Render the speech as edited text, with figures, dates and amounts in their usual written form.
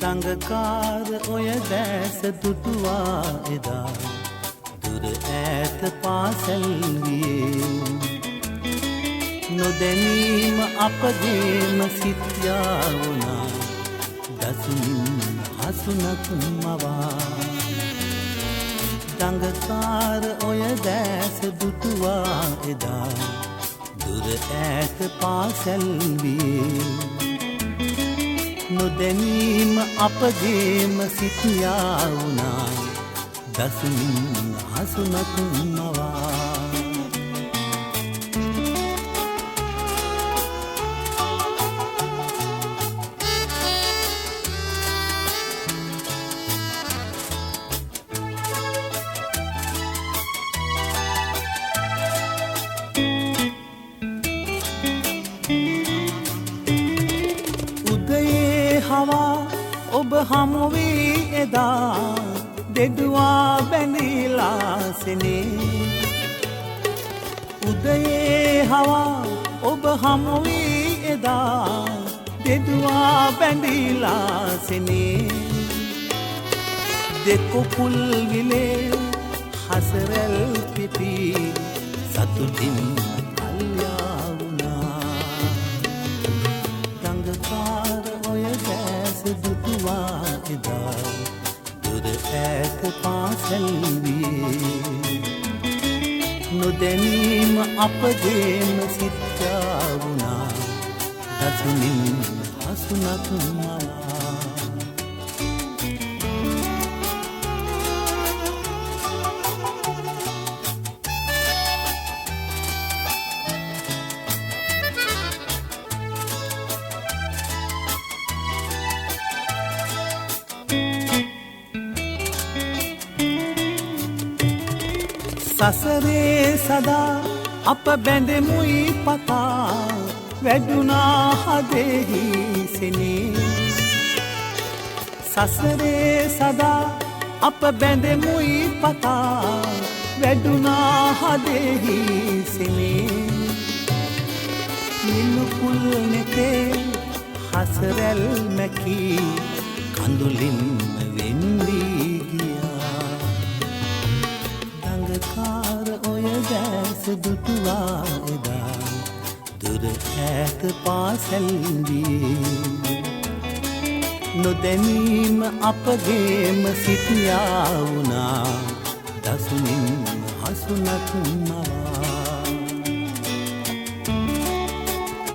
දඟකාර ඔය දැස දුටුවා එදා දුර ඈත පාසල් වියේ නොදැනීම අපගේම සිත්යා වුණා දසුමින් හසුනක් මවා දඟකාර ඔය දැස දුටුවා එදා දුර ඈත පාසල් වියේ නොදැනීම අපගේම සිත්යා වුණා දසුමින් හසුනක් මවා ඔබ හමුවී එදා දෙඩුවා බැඳීලා සෙනේ උදයේ හවා ඔබ හමුවී එදා දෙඩුවා බැඳීලා සෙනේ දෙකුකුල් විලේ හසරැල් පිපි සතුටින් කල්යා වුණා දඟකාර ඔය දැස දුටුවා එදා දුර ඈත පාසල් වියේ නොදැනීම අපගේම සිත්යා වුණා දසුමින් හසුනක් මවා සසරේ සදා අප බැඳෙමුයි පතා වැඩුණා හදෙහි සෙනේ සසරේ සදා අප බැඳෙමුයි පතා වැඩුණා හදෙහි සෙනේ නිලුකුල් නෙතේ හසරැල් මැකී කඳුලින් වෙන්වී ගියා දඟකාර ඔය දැස දුටුවා එදා දුර ඈත පාසල් වියේ නොදැනීම අපගේම සිත්යා වුණා දසුමින් හසුනක් මවා